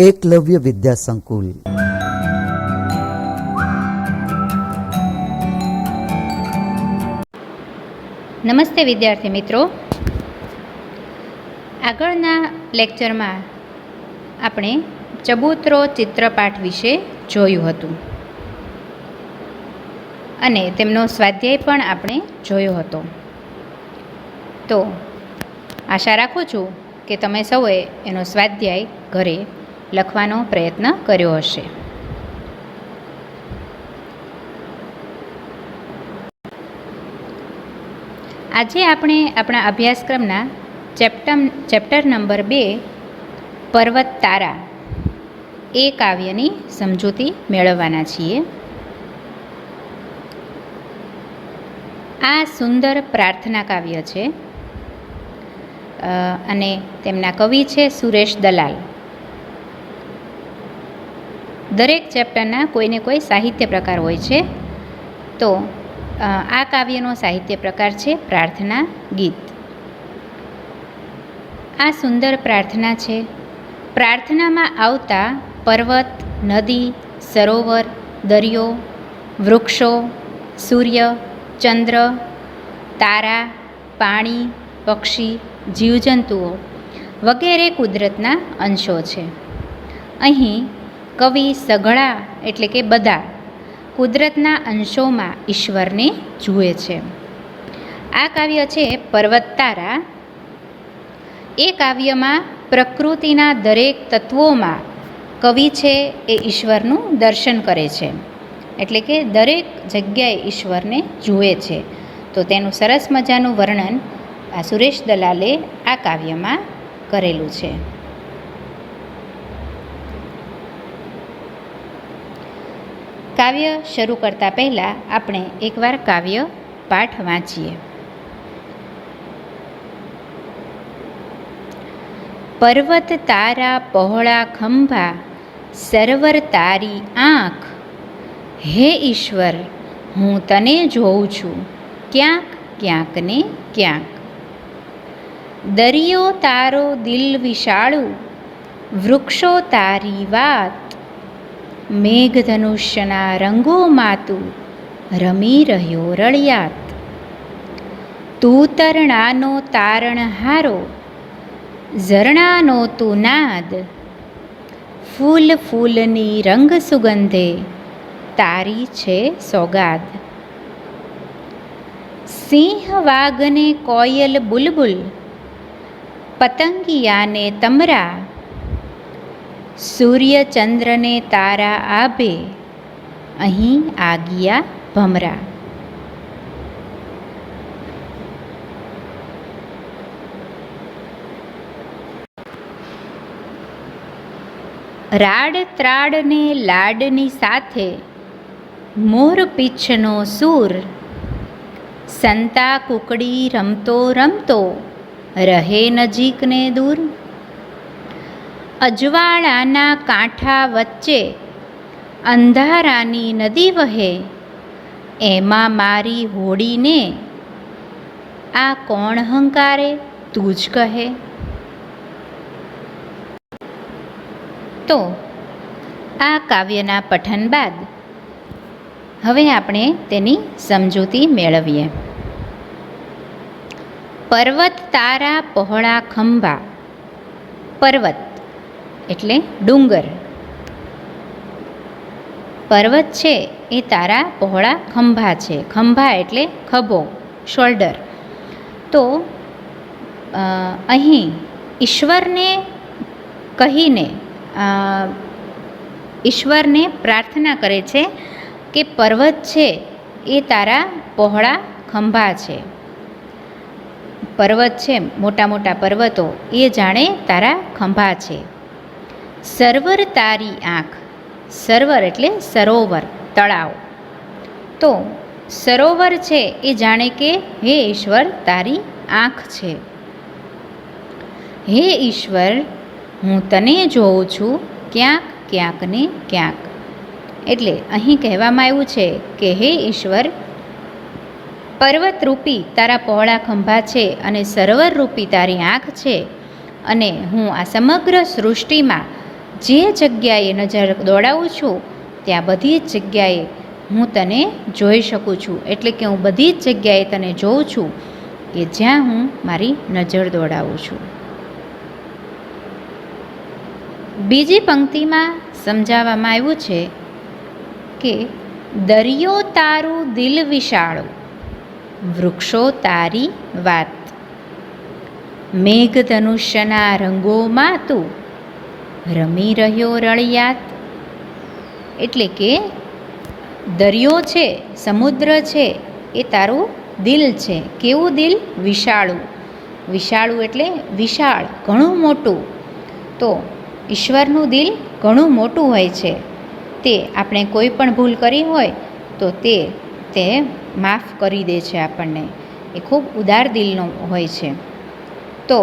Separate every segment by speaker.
Speaker 1: એકલવ્ય વિદ્યા સંકુલ.
Speaker 2: નમસ્તે વિદ્યાર્થી મિત્રો. આગળના લેક્ચરમાં આપણે ચબૂતરો ચિત્રપાઠ વિશે જોયું હતું અને તેમનો સ્વાધ્યાય પણ આપણે જોયો હતો. તો આશા રાખું છું કે તમે સૌએ એનો સ્વાધ્યાય ઘરે લખવાનો પ્રયત્ન કર્યો હશે. આજે આપણે આપણા અભ્યાસક્રમના ચેપ્ટર નંબર 2 પર્વત તારા એ કાવ્યની સમજૂતી મેળવવાના છીએ. આ સુંદર પ્રાર્થના કાવ્ય છે અને તેમના કવિ છે સુરેશ દલાલ. દરેક ચેપ્ટરના કોઈને કોઈ સાહિત્ય પ્રકાર હોય છે, તો આ કાવ્યનો સાહિત્ય પ્રકાર છે પ્રાર્થના ગીત. આ સુંદર પ્રાર્થના છે. પ્રાર્થનામાં આવતા પર્વત, નદી, સરોવર, દરિયો, વૃક્ષો, સૂર્ય, ચંદ્ર, તારા, પાણી, પક્ષી, જીવજંતુઓ વગેરે કુદરતના અંશો છે. અહીં કવિ સઘળા એટલે કે બધા કુદરતના અંશોમાં ઈશ્વરને જુએ છે. આ કાવ્ય છે પર્વત તારા. એ કાવ્યમાં પ્રકૃતિના દરેક તત્વોમાં કવિ છે એ ઈશ્વરનું દર્શન કરે છે, એટલે કે દરેક જગ્યાએ ઈશ્વરને જુએ છે. તો તેનું સરસ મજાનું વર્ણન આ સુરેશ દલાલે આ કાવ્યમાં કરેલું છે. કાવ્ય શરૂ કરતાં પહેલાં આપણે એકવાર કાવ્ય પાઠ વાંચીએ. પર્વત તારા પહોળા ખંભા, સર્વર તારી આંખ, હે ઈશ્વર હું તને જોઉં છું ક્યાંક ક્યાંક ને ક્યાંક. દરિયો તારો દિલ વિશાળું, વૃક્ષો તારી વાત, મેઘધનુષ્યના રંગોમાં તું રમી રહ્યો રળિયાત. તું તરણાનો તારણહારો, ઝરણાનો તું નાદ, ફૂલ ફૂલની રંગ સુગંધે તારી છે સોગાદ. સિંહ વાઘને કોયલ બુલબુલ, પતંગિયાને તમરા, સૂર્ય ચંદ્રને તારા આભે અહીં આગિયા ભમરા. રાડ ત્રાડને લાડની સાથે મોર પીછનો સૂર, સંતા કુકડી રમતો રમતો રહે નજીક ને દૂર. અજવાળાના કાંઠા વચ્ચે અંધારાની નદી વહે, એમાં મારી હોડીને આ કોણ હંકારે તું જ કહે. તો આ કાવ્યના પઠન બાદ હવે આપણે તેની સમજૂતી મેળવીએ. પર્વત તારા પહોળા ખંભા. પર્વત એટલે ડુંગર. પર્વત છે એ તારા પહોળા ખંભા છે. ખંભા એટલે ખભો, શોલ્ડર. તો અહીં ઈશ્વરને કહીને ઈશ્વરને પ્રાર્થના કરે છે કે પર્વત છે એ તારા પહોળા ખંભા છે. પર્વત છે, મોટા મોટા પર્વતો એ જાણે તારા ખંભા છે. સર્વર તારી આંખ. સર્વર એટલે સરોવર, તળાવ. તો સરોવર છે એ જાણે કે હે ઈશ્વર તારી આંખ છે. હે ઈશ્વર હું તને જોઉં છું ક્યાંક ક્યાંક ને ક્યાંક. એટલે અહીં કહેવામાં આવ્યું છે કે હે ઈશ્વર, પર્વતરૂપી તારા પહોળા ખંભા છે અને સરોવરરૂપી તારી આંખ છે, અને હું આ સમગ્ર સૃષ્ટિમાં જે જગ્યાએ નજર દોડાવું છું ત્યાં બધી જ જગ્યાએ હું તને જોઈ શકું છું. એટલે કે હું બધી જ જગ્યાએ તને જોઉં છું કે જ્યાં હું મારી નજર દોડાવું છું. બીજી પંક્તિમાં સમજાવવામાં આવ્યું છે કે દરિયો તારું દિલ વિશાળું, વૃક્ષો તારી વાત, મેઘધનુષ્યના રંગોમાં તું રમી રહ્યો રળિયાત. એટલે કે દરિયો છે, સમુદ્ર છે, એ તારું દિલ છે. કેવું દિલ? વિશાળું. વિશાળું એટલે વિશાળ, ઘણું મોટું. તો ઈશ્વરનું દિલ ઘણું મોટું હોય છે. તે આપણે કોઈ પણ ભૂલ કરી હોય તો તે માફ કરી દે છે આપણને. એ ખૂબ ઉદાર દિલનો હોય છે. તો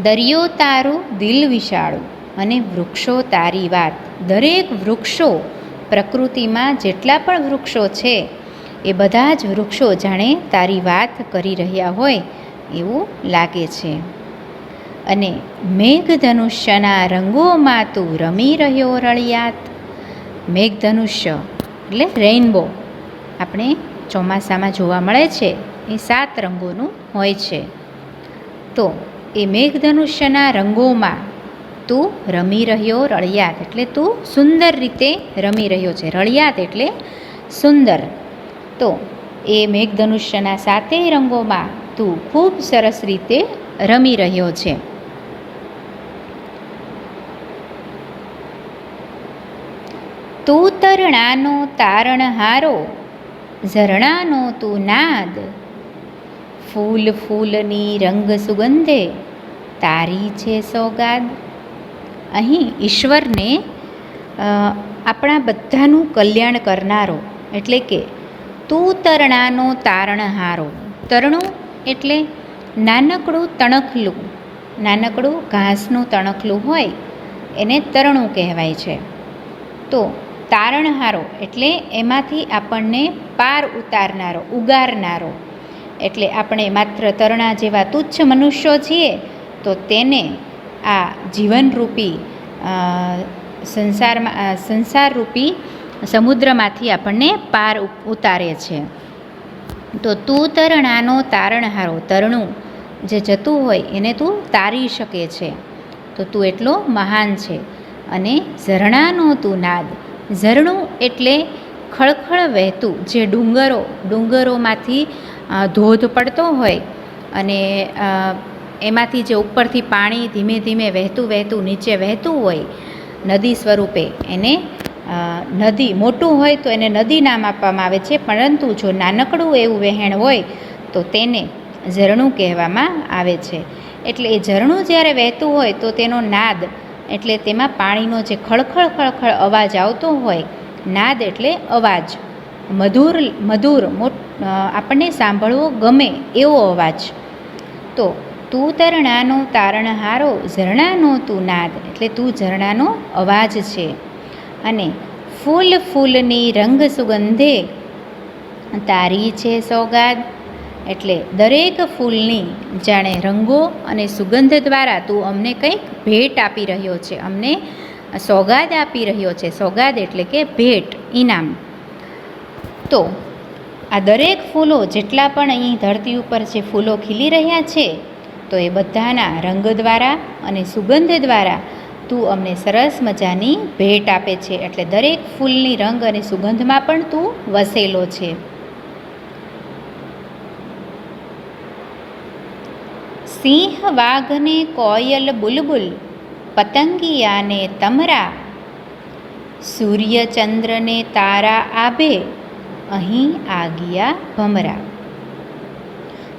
Speaker 2: દરિયો તારું દિલ વિશાળું અને વૃક્ષો તારી વાત. દરેક વૃક્ષો, પ્રકૃતિમાં જેટલા પણ વૃક્ષો છે એ બધા જ વૃક્ષો જાણે તારી વાત કરી રહ્યા હોય એવું લાગે છે. અને મેઘધનુષ્યના રંગોમાં તું રમી રહ્યો રળિયાત. મેઘધનુષ્ય એટલે રેઇનબો આપણે ચોમાસામાં જોવા મળે છે. એ 7 રંગોનું હોય છે. તો એ મેઘધનુષ્યના રંગોમાં તું રમી રહ્યો રળિયાત એટલે તું સુંદર રીતે રમી રહ્યો છે. રળિયાત એટલે સુંદર. તો એ મેઘધનુષ્યના 7 રંગોમાં તું ખૂબ સરસ રીતે રમી રહ્યો છે. તું તરણાનો તારણહારો, ઝરણાનો તું નાદ, ફૂલ ફૂલની રંગ સુગંધે તારી છે સોગાદ. અહીં ઈશ્વરને આપણા બધાનું કલ્યાણ કરનારો એટલે કે તું તરણાનો તારણહારો. તરણું એટલે નાનકડું તણખલું, નાનકડું ઘાસનું તણખલું હોય એને તરણું કહેવાય છે. તો તારણહારો એટલે એમાંથી આપણને પાર ઉતારનારો, ઉગારનારો. એટલે આપણે માત્ર તરણા જેવા તુચ્છ મનુષ્યો છીએ તો તેને આ જીવનરૂપી સંસારરૂપી સમુદ્રમાંથી આપણને પાર ઉતારે છે. તો તું તરણાનો તારણહારો. તરણું જે જતું હોય એને તું તારી શકે છે. તો તું એટલો મહાન છે. અને ઝરણાનો તું નાદ. ઝરણું એટલે ખળખળ વહેતું, જે ડુંગરોમાંથી ધોધ પડતો હોય અને એમાંથી જે ઉપરથી પાણી ધીમે ધીમે વહેતું નીચે વહેતું હોય નદી સ્વરૂપે, એને નદી, મોટું હોય તો એને નદી નામ આપવામાં આવે છે. પરંતુ જો નાનકડું એવું વહેણ હોય તો તેને ઝરણું કહેવામાં આવે છે. એટલે એ ઝરણું જ્યારે વહેતું હોય તો તેનો નાદ એટલે તેમાં પાણીનો જે ખળખળ ખળખળ અવાજ આવતો હોય, નાદ એટલે અવાજ, મધુર આપણને સાંભળવો ગમે એવો અવાજ. તો તું તરણાનો તારણહારો, ઝરણાનો તું નાદ એટલે તું ઝરણાનો અવાજ છે. અને ફૂલ ફૂલની રંગ સુગંધે તારી છે સોગાદ એટલે દરેક ફૂલની જાણે રંગો અને સુગંધ દ્વારા તું અમને કંઈક ભેટ આપી રહ્યો છે, અમને સોગાદ આપી રહ્યો છે. સોગાદ એટલે કે ભેટ, ઇનામ. તો આ દરેક ફૂલો જેટલા પણ અહીં ધરતી ઉપર જે ફૂલો ખીલી રહ્યા છે તો એ બધાના રંગ દ્વારા અને સુગંધ દ્વારા તું અમને સરસ મજાની ભેટ આપે છે. એટલે દરેક ફૂલની રંગ અને સુગંધમાં પણ તું વસેલો છે. સિંહ વાઘને કોયલ બુલબુલ, પતંગિયાને તમરા, સૂર્ય ચંદ્રને તારા આભે અહીં આગિયા ભમરા.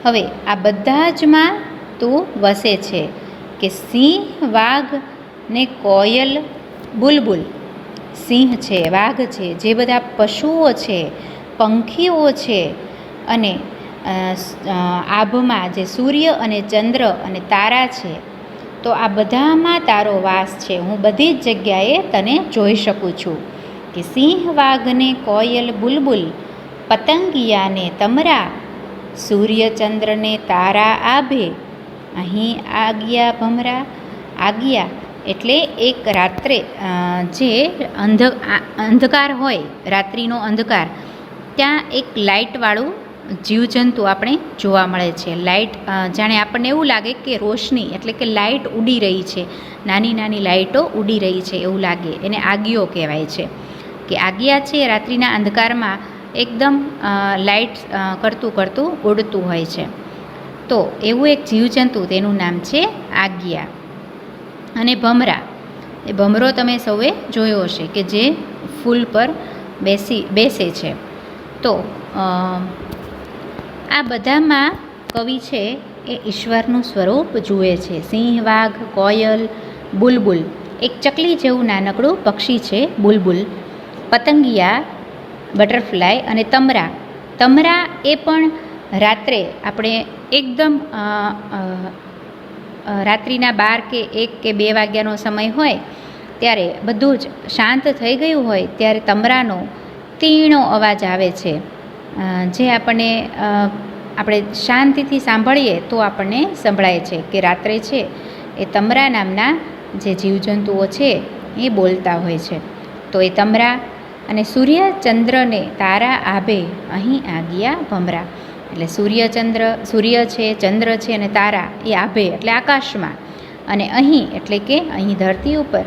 Speaker 2: હવે આ બધા જમાં તું વસે છે કે સિંહ, વાઘ ને કોયલ, બુલબુલ. સિંહ છે, વાઘ છે, જે બધા પશુઓ છે, પંખીઓ છે, અને આભમાં જે સૂર્ય અને ચંદ્ર અને તારા છે, તો આ બધામાં તારો વાસ છે. હું બધી જ જગ્યાએ તને જોઈ શકું છું. કે સિંહ, વાઘને કોયલ, બુલબુલ, પતંગિયાને તમરા, સૂર્ય ચંદ્રને તારા આભે અહીં આગિયા ભમરા. આગિયા એટલે એક રાત્રે જે અંધકાર હોય, રાત્રિનો અંધકાર, ત્યાં એક લાઇટવાળું જીવજંતુ આપણે જોવા મળે છે. લાઇટ જાણે આપણને એવું લાગે કે રોશની એટલે કે લાઇટ ઉડી રહી છે, નાની નાની લાઇટો ઉડી રહી છે એવું લાગે. એને આગિયો કહેવાય છે. કે આગિયા છે રાત્રિના અંધકારમાં એકદમ લાઇટ કરતું કરતું ઉડતું હોય છે. તો એવું એક જીવજંતુ, તેનું નામ છે આગિયા. અને ભમરા, એ ભમરો તમે સૌએ જોયો હશે કે જે ફૂલ પર બેસે છે. તો આ બધામાં કવિ છે એ ઈશ્વરનું સ્વરૂપ જુએ છે. સિંહ, વાઘ, કોયલ, બુલબુલ, એક ચકલી જેવું નાનકડું પક્ષી છે બુલબુલ, પતંગિયા, બટરફ્લાય અને તમરા. તમરા એ પણ રાત્રે આપણે એકદમ રાત્રિના 12 કે 1 કે 2 વાગ્યાનો સમય હોય ત્યારે બધું જ શાંત થઈ ગયું હોય ત્યારે તમરાનો તીણો અવાજ આવે છે, જે આપણે શાંતિથી સાંભળીએ તો આપણને સંભળાય છે કે રાત્રે છે એ તમરા નામના જે જીવજંતુઓ છે એ બોલતા હોય છે. તો એ તમરા અને સૂર્ય ચંદ્રને તારા આભે અહીં આગિયા ભમરા. એટલે સૂર્ય છે, ચંદ્ર છે અને તારા એ આભે એટલે આકાશમાં, અને અહીં એટલે કે અહીં ધરતી ઉપર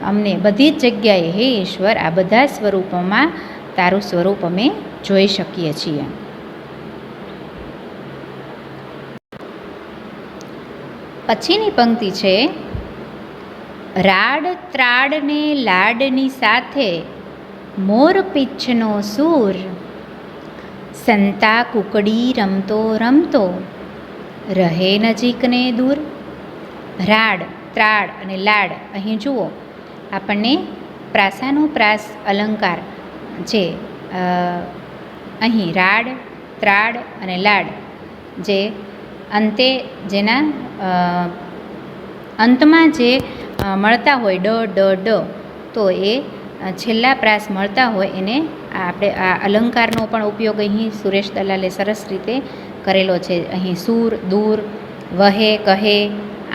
Speaker 2: અમને બધી જ જગ્યાએ હે ઈશ્વર આ બધા સ્વરૂપોમાં તારું સ્વરૂપ અમે જોઈ શકીએ છીએ. પછીની પંક્તિ છે, રાડ ત્રાડને લાડની સાથે મોર પીછનો સૂર, સંતા કુકડી રમતો રમતો રહે નજીકને દૂર. રાડ, ત્રાડ અને લાડ, અહીં જુઓ આપણને પ્રાસાનુપ્રાસ અલંકાર જે અહીં રાડ, ત્રાડ અને લાડ જે અંતે જેના અંતમાં જે મળતા હોય ડ, તો એ છેલ્લા પ્રાસ મળતા હોય એને આપણે આ અલંકારનો પણ ઉપયોગ અહીં સુરેશ દલાલે સરસ રીતે કરેલો છે. અહીં સૂર, દૂર, વહે, કહે,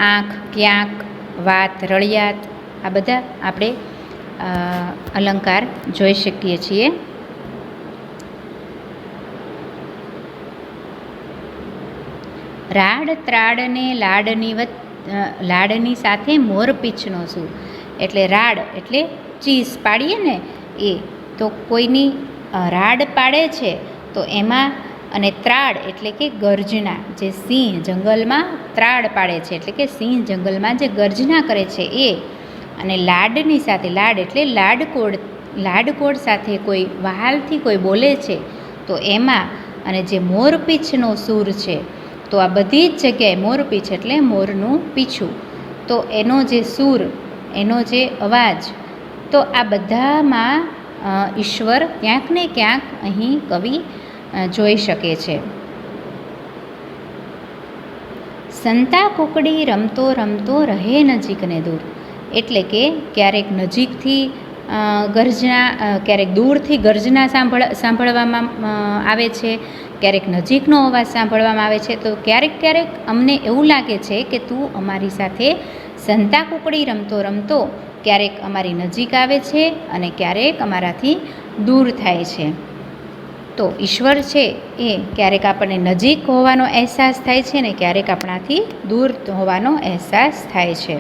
Speaker 2: આંખ, ક્યાંક, વાત, રળિયાત, આ બધા આપણે અલંકાર જોઈ શકીએ છીએ. રાડ ત્રાડને લાડની સાથે મોરપીંછનો સૂર. એટલે રાડ એટલે ચીસ પાડીએ ને એ, તો કોઈની રાડ પાડે છે તો એમાં, અને ત્રાડ એટલે કે ગર્જના, જે સિંહ જંગલમાં ત્રાડ પાડે છે એટલે કે સિંહ જંગલમાં જે ગર્જના કરે છે એ, અને લાડની સાથે, લાડ એટલે લાડકોડ સાથે કોઈ વહાલથી કોઈ બોલે છે તો એમાં, અને જે મોરપીંછનો સૂર છે તો આ બધી જ જગ્યાએ મોરપીંછ એટલે મોરનું પીછું, તો એનો જે સૂર, એનો જે અવાજ, તો આ બધામાં ઈશ્વર ક્યાંક ને ક્યાંક અહીં કવિ જોઈ શકે છે. સંતા કુકડી રમતો રમતો રહે નજીકને દૂર. એટલે કે ક્યારેક નજીકથી ગર્જના, ક્યારેક દૂરથી ગર્જના સાંભળવામાં આવે છે, ક્યારેક નજીકનો અવાજ સાંભળવામાં આવે છે. તો ક્યારેક અમને એવું લાગે છે કે તું અમારી સાથે સંતા કુકડી રમતો રમતો ક્યારેક અમારી નજીક આવે છે અને ક્યારેક અમારાથી દૂર થાય છે. તો ઈશ્વર છે એ ક્યારેક આપણને નજીક હોવાનો અહેસાસ થાય છે ને ક્યારેક આપણાથી દૂર હોવાનો અહેસાસ થાય છે.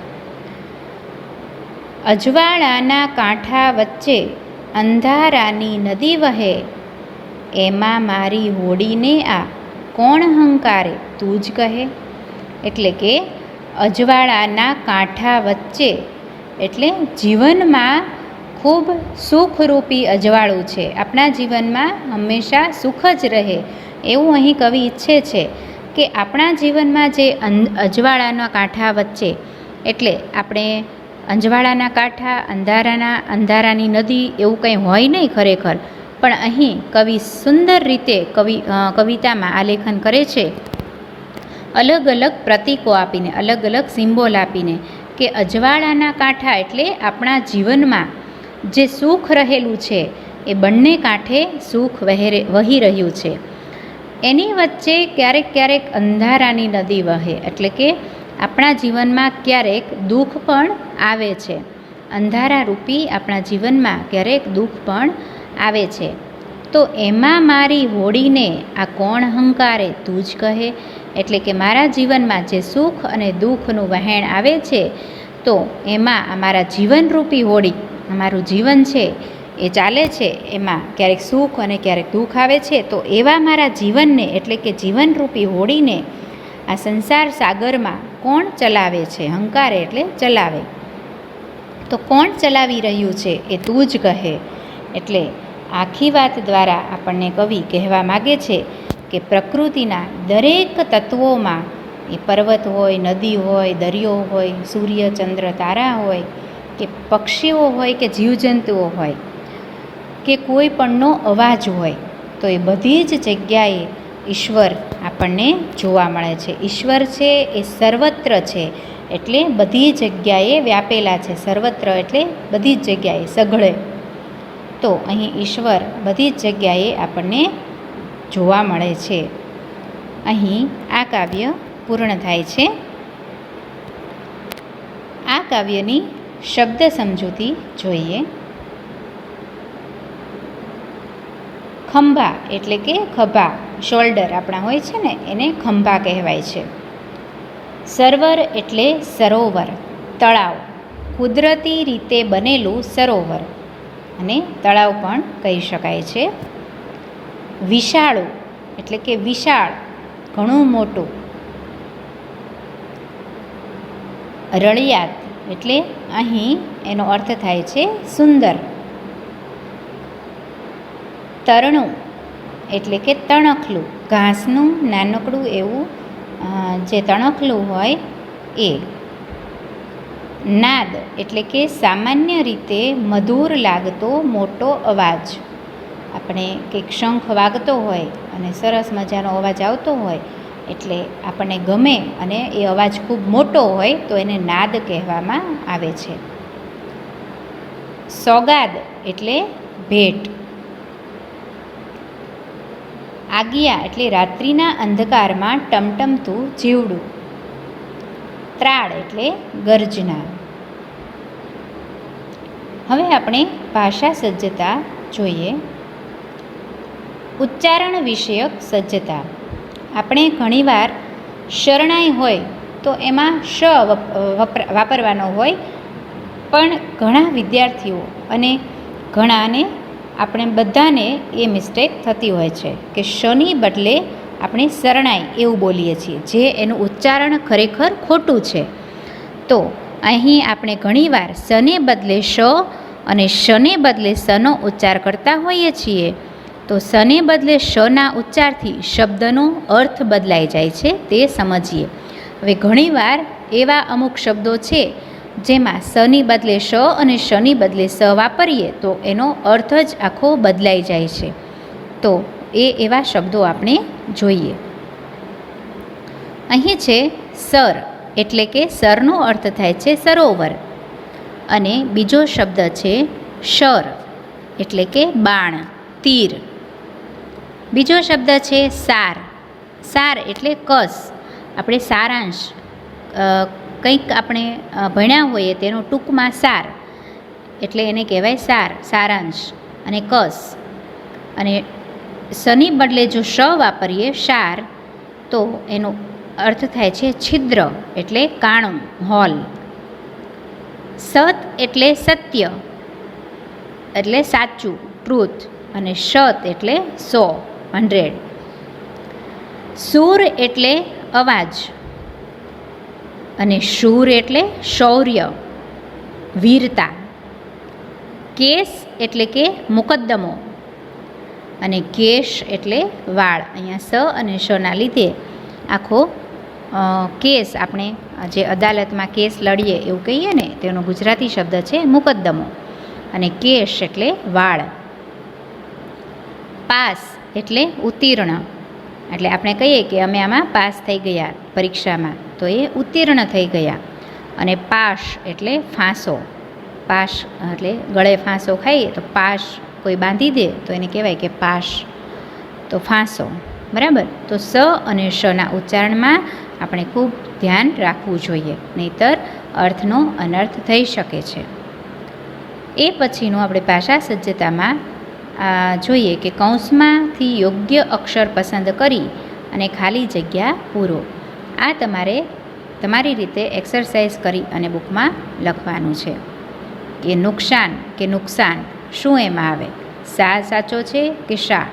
Speaker 2: અજવાળાના કાંઠા વચ્ચે અંધારાની નદી વહે, એમાં મારી હોડીને આ કોણ હંકારે તું જ કહે. એટલે કે અજવાળાના કાંઠા વચ્ચે એટલે જીવનમાં ખૂબ સુખરૂપી અજવાળું છે, આપણા જીવનમાં હંમેશા સુખ જ રહે એવું અહીં કવિ ઈચ્છે છે કે આપણા જીવનમાં જે અજવાળાના કાંઠા વચ્ચે, એટલે આપણે અજવાળાના કાંઠા, અંધારાની નદી એવું કંઈ હોય નહીં ખરેખર, પણ અહીં કવિ સુંદર રીતે કવિતામાં આલેખન કરે છે, અલગ અલગ પ્રતીકો આપીને, અલગ અલગ સિમ્બોલ આપીને, કે અજવાળાના કાંઠા એટલે આપણા જીવનમાં જે સુખ રહેલું છે એ બંને કાંઠે સુખ વહી રહ્યું છે. એની વચ્ચે ક્યારેક અંધારાની નદી વહે, એટલે કે આપણા જીવનમાં ક્યારેક દુઃખ પણ આવે છે. અંધારા રૂપી આપણા જીવનમાં ક્યારેક દુઃખ પણ આવે છે. તો એમાં મારી હોડીને આ કોણ હંકારે તું જ કહે. એટલે કે મારા જીવનમાં જે સુખ અને દુઃખનું વહેણ આવે છે, તો એમાં અમારા જીવનરૂપી હોડી, અમારું જીવન છે એ ચાલે છે, એમાં ક્યારેક સુખ અને ક્યારેક દુઃખ આવે છે. તો એવા મારા જીવનને એટલે કે જીવનરૂપી હોડીને આ સંસાર સાગરમાં કોણ ચલાવે છે? હંકારે એટલે ચલાવે. તો કોણ ચલાવી રહ્યું છે એ તું જ કહે. એટલે આખી વાત દ્વારા આપણને કવિ કહેવા માગે છે કે પ્રકૃતિના દરેક તત્વોમાં, એ પર્વત હોય, નદી હોય, દરિયો હોય, સૂર્ય, ચંદ્ર, તારા હોય, કે પક્ષીઓ હોય, કે જીવજંતુઓ હોય, કે કોઈ પણનો અવાજ હોય, તો એ બધી જ જગ્યાએ ઈશ્વર આપણને જોવા મળે છે. ઈશ્વર છે એ સર્વત્ર છે, એટલે બધી જગ્યાએ વ્યાપેલા છે. સર્વત્ર એટલે બધી જ જગ્યાએ, સઘળે. તો અહીં ઈશ્વર બધી જ જગ્યાએ આપણને જોવા મળે છે. અહીં આ કાવ્ય પૂર્ણ થાય છે. આ કાવ્યની શબ્દ સમજૂતી જોઈએ. ખંભા એટલે કે ખભા, શોલ્ડર આપણા હોય છે ને, એને ખંભા કહેવાય છે. સરોવર એટલે સરોવર, તળાવ, કુદરતી રીતે બનેલું સરોવર અને તળાવ પણ કહી શકાય છે. વિશાળું એટલે કે વિશાળ, ઘણું મોટું. રળિયાત એટલે અહીં એનો અર્થ થાય છે સુંદર. તરણું એટલે કે તણખલું, ઘાસનું નાનકડું એવું જે તણખલું હોય એ. નાદ એટલે કે સામાન્ય રીતે મધુર લાગતો મોટો અવાજ. આપણે કંઈક શંખ વાગતો હોય અને સરસ મજાનો અવાજ આવતો હોય એટલે આપણને ગમે, અને એ અવાજ ખૂબ મોટો હોય તો એને નાદ કહેવામાં આવે છે. સોગાદ એટલે ભેટ. આગિયા એટલે રાત્રિના અંધકારમાં ટમટમતું જીવડું. ત્રાળ એટલે ગર્જના. હવે આપણે ભાષા સજ્જતા જોઈએ. ઉચ્ચારણ વિષયક સજ્જતા. આપણે ઘણીવાર શરણાઈ હોય તો એમાં શ વાપરવાનો હોય, પણ ઘણા વિદ્યાર્થીઓ અને ઘણાને, આપણે બધાને એ મિસ્ટેક થતી હોય છે કે શની બદલે આપણે શરણાઈ એવું બોલીએ છીએ, જે એનું ઉચ્ચારણ ખરેખર ખોટું છે. તો અહીં આપણે ઘણીવાર સને બદલે શ અને શને બદલે સનો ઉચ્ચાર કરતા હોઈએ છીએ. તો સને બદલે શના ઉચ્ચારથી શબ્દનો અર્થ બદલાઈ જાય છે, તે સમજીએ. હવે ઘણીવાર એવા અમુક શબ્દો છે જેમાં સની બદલે શ અને શની બદલે સ વાપરીએ તો એનો અર્થ જ આખો બદલાઈ જાય છે. તો એવા શબ્દો આપણે જોઈએ. અહીં છે સર એટલે કે સરનો અર્થ થાય છે સરોવર, અને બીજો શબ્દ છે શર એટલે કે બાણ, તીર. બીજો શબ્દ છે સાર. સાર એટલે કસ. આપણે સારાંશ, કંઈક આપણે ભણ્યા હોઈએ તેનો ટૂંકમાં સાર, એટલે એને કહેવાય સાર, સારાંશ અને કસ. અને સની બદલે જો શ વાપરીએ, શાર, તો એનો અર્થ થાય છે છિદ્ર એટલે કાણું, હોલ. સત એટલે સત્ય એટલે સાચું, ટ્રુથ, અને શત એટલે 100, 100. સૂર એટલે અવાજ, અને શૂર એટલે શૌર્ય, વીરતા. કેસ એટલે કે મુકદ્દમો, અને કેશ એટલે વાળ. અહીંયા સ અને શના લીધે આખો કેસ, આપણે જે અદાલતમાં કેસ લડીએ એવું કહીએ ને, તેનો ગુજરાતી શબ્દ છે મુકદ્દમો, અને કેશ એટલે વાળ. પાસ એટલે ઉત્તીર્ણ. એટલે આપણે કહીએ કે અમે આમાં પાસ થઈ ગયા પરીક્ષામાં, તો એ ઉત્તીર્ણ થઈ ગયા. અને પાશ એટલે ફાંસો. પાશ એટલે ગળે ફાંસો ખાઈએ તો પાશ કોઈ બાંધી દે તો એને કહેવાય કે પાશ, તો ફાંસો. બરાબર. તો સ અને શના ઉચ્ચારણમાં આપણે ખૂબ ધ્યાન રાખવું જોઈએ, નહીંતર અર્થનો અનર્થ થઈ શકે છે. એ પછીનું આપણે ભાષા સજ્જતામાં જોઈએ કે કૌંસમાંથી યોગ્ય અક્ષર પસંદ કરી અને ખાલી જગ્યા પૂરો. આ તમારે તમારી રીતે એક્સરસાઇઝ કરી અને બુકમાં લખવાનું છે કે નુકસાન કે નુકસાન શું એમાં આવે, સા સાચો છે કે શા.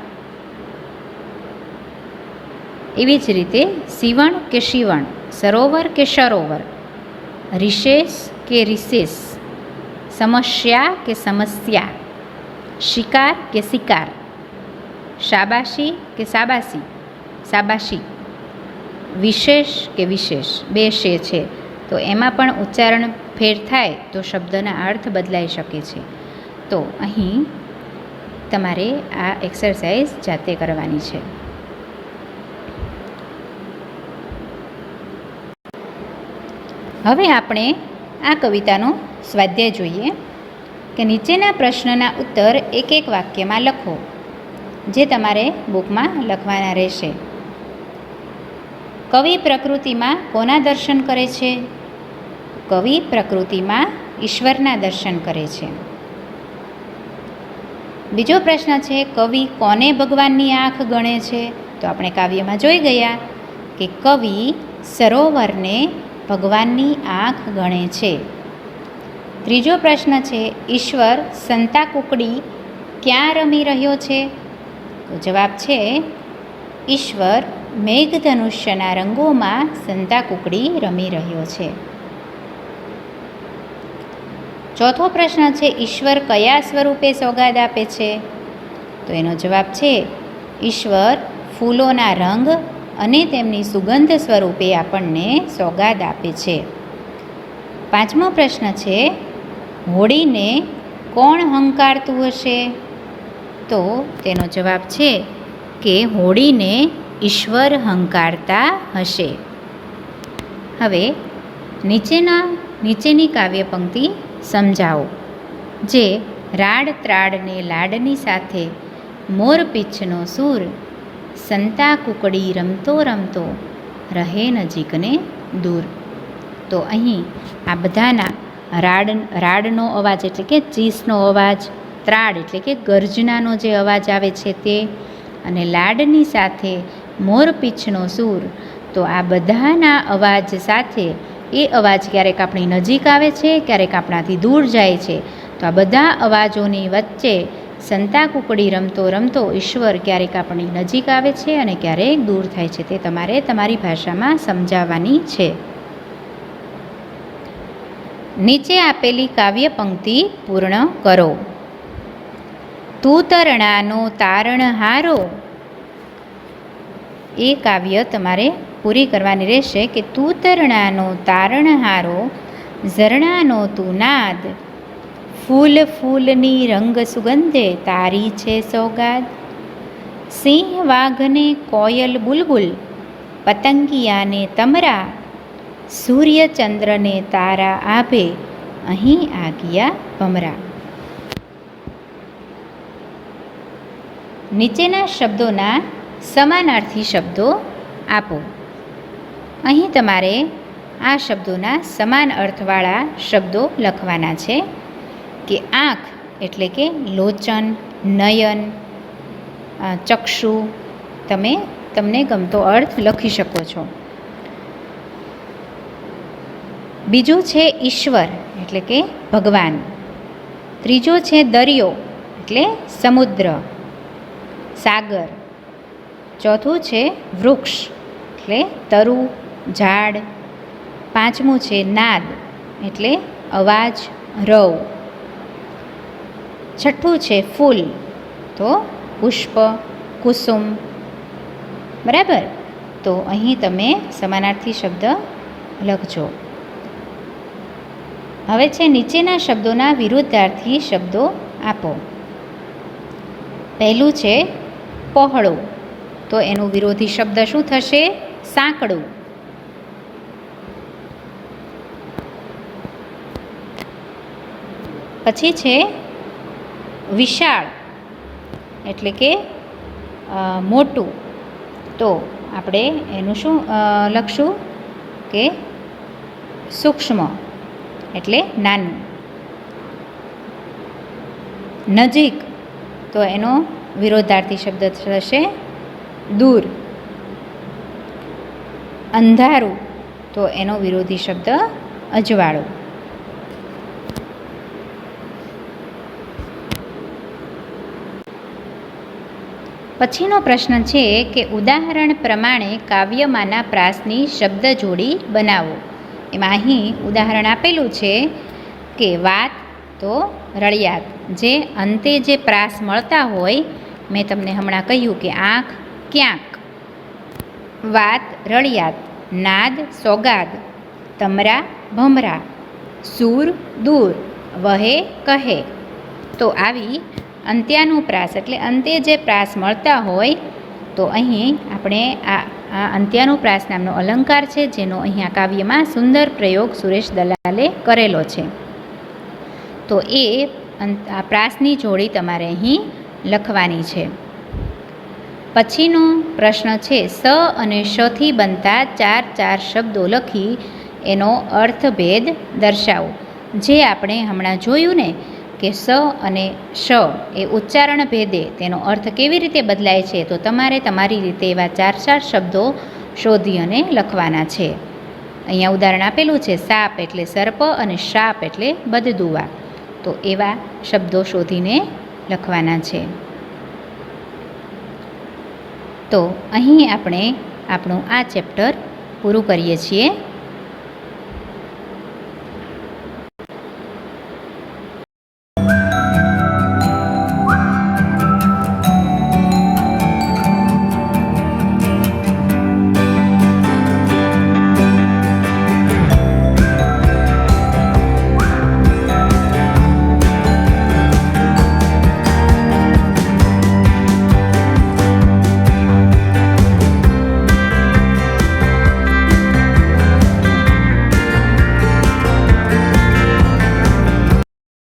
Speaker 2: એવી જ રીતે સીવણ કે શિવણ, સરોવર કે સરોવર, રિશેષ કે રિસેસ, સમસ્યા કે સમસ્યા, શિકાર કે શિકાર, શાબાશી કે સાબાસી સાબાશી, વિશેષ કે વિશેષ. બે શે છે તો એમાં પણ ઉચ્ચારણ ફેર થાય તો શબ્દના અર્થ બદલાઈ શકે છે. તો અહીં તમારે આ એક્સરસાઇઝ જાતે કરવાની છે. હવે આપણે આ કવિતાનો સ્વાધ્યાય જોઈએ કે નીચેના પ્રશ્નના ઉત્તર એક એક વાક્યમાં લખો, જે તમારે બુકમાં લખવાના રહેશે. કવિ પ્રકૃતિમાં કોના દર્શન કરે છે? કવિ પ્રકૃતિમાં ઈશ્વરના દર્શન કરે છે. બીજો પ્રશ્ન છે, કવિ કોને ભગવાનની આંખ ગણે છે? તો આપણે કાવ્યમાં જોઈ ગયા કે કવિ સરોવરને ભગવાનની આંખ ગણે છે. ત્રીજો પ્રશ્ન છે, ઈશ્વર સંતા કુકડી ક્યાં રમી રહ્યો છે? તો જવાબ છે, ઈશ્વર મેઘધનુષ્યના રંગોમાં સંતા કુકડી રમી રહ્યો છે. ચોથો પ્રશ્ન છે, ઈશ્વર કયા સ્વરૂપે સોગાદ આપે છે? તો એનો જવાબ છે, ઈશ્વર ફૂલોના રંગ અને તેમની સુગંધ સ્વરૂપે આપણને સોગાદ આપે છે. પાંચમો પ્રશ્ન છે, હોડીને કોણ હંકારતું હશે? તો તેનો જવાબ છે કે હોડીને ઈશ્વર હંકારતા હશે. હવે નીચેની કાવ્ય પંક્તિ સમજાવો, જે રાડ ત્રાડને લાડની સાથે મોરપીંછનો સૂર સંતા કુકડી રમતો રમતો રહે નજીકને દૂર. તો અહીં આ બધાના રાડનો અવાજ એટલે કે ચીસનો અવાજ, ત્રાડ એટલે કે ગર્જનાનો જે અવાજ આવે છે તે, અને લાડની સાથે મોરપીંછનો સૂર. તો આ બધાના અવાજ સાથે એ અવાજ ક્યારેક આપણી નજીક આવે છે, ક્યારેક આપણાથી દૂર જાય છે. તો આ બધા અવાજોની વચ્ચે સંતા કુકડી રમતો રમતો ઈશ્વર ક્યારેક આપણી નજીક આવે છે અને ક્યારેક દૂર થાય છે. તે તમારે તમારી ભાષામાં સમજાવવાની છે. નીચે આપેલી કાવ્ય પંક્તિ પૂર્ણ કરો. તું તરણાનો તારણહારો. એ કાવ્ય તમારે પૂરી કરવાની રહેશે કે તું તરણાનો તારણહારો, ઝરણાનો તું નાદ, ફૂલ ફૂલની રંગ સુગંધે તારી છે સોગાદ, સિંહ વાઘને કોયલ બુલબુલ, પતંગિયાને તમરા, સૂર્ય ચંદ્રને તારા આભે અહીં આગિયા ભમરા. નીચેના શબ્દોના સમાનાર્થી શબ્દો આપો. અહીં તમારે આ શબ્દોના સમાન અર્થવાળા શબ્દો લખવાના છે કે આંખ એટલે કે લોચન, નયન, ચક્ષુ. તમને ગમતો અર્થ લખી શકો છો. બીજું છે ઈશ્વર એટલે કે ભગવાન. ત્રીજો છે દરિયો એટલે સમુદ્ર, સાગર. ચોથું છે વૃક્ષ એટલે તરુ, ઝાડ. પાંચમું છે નાદ એટલે અવાજ, રવ. છઠ્ઠું છે ફૂલ તો પુષ્પ, કુસુમ. બરાબર. તો અહીં તમે સમાનાર્થી શબ્દ લખજો. હવે છે નીચેના શબ્દોના વિરુદ્ધાર્થી શબ્દો આપો. પહેલું છે પહોળું, તો એનું વિરોધી શબ્દ શું થશે? સાંકડું. પછી છે વિશાળ એટલે કે મોટું, તો આપણે એનું શું લખશું? કે સૂક્ષ્મ એટલે નાનું. નજીક તો એનો વિરોધાર્થી શબ્દ થશે દૂર. અંધારું તો એનો વિરોધી શબ્દ અજવાળું. પછીનો પ્રશ્ન છે કે ઉદાહરણ પ્રમાણે કાવ્યમાંના પ્રાસની શબ્દ જોડી બનાવો. એમાં અહીં ઉદાહરણ આપેલું છે કે વાત તો રળિયાત, જે અંતે જે પ્રાસ મળતા હોય, મેં તમને હમણાં કહ્યું કે આંખ ક્યાંક, વાત રળિયાત, નાદ સોગાદ, તમરા ભમરા, સૂર દૂર, વહે કહે. તો આવી અંત્યાનુપ્રાસ એટલે અંતે જે પ્રાસ મળતા હોય, તો અહીં આપણે આ અંત્યાનુપ્રાસ નામનો અલંકાર છે, જેનો અહીંયા કાવ્યમાં સુંદર પ્રયોગ સુરેશ દલાલે કરેલો છે. તો એ આ પ્રાસની જોડી તમારે અહીં લખવાની છે. પછીનો પ્રશ્ન છે સ અને શથી બનતા 4 શબ્દો લખી એનો અર્થભેદ દર્શાવો. જે આપણે હમણાં જોયું ને કે સ અને શ એ ઉચ્ચારણ ભેદે તેનો અર્થ કેવી રીતે બદલાય છે, તો તમારે તમારી રીતે એવા 4 શબ્દો શોધી અને લખવાના છે. અહીંયા ઉદાહરણ આપેલું છે સાપ એટલે સર્પ અને શાપ એટલે બદદુવા. તો એવા શબ્દો શોધીને લખવાના છે. તો અહીં આપણે આપણું આ ચેપ્ટર પૂરું કરીએ છીએ.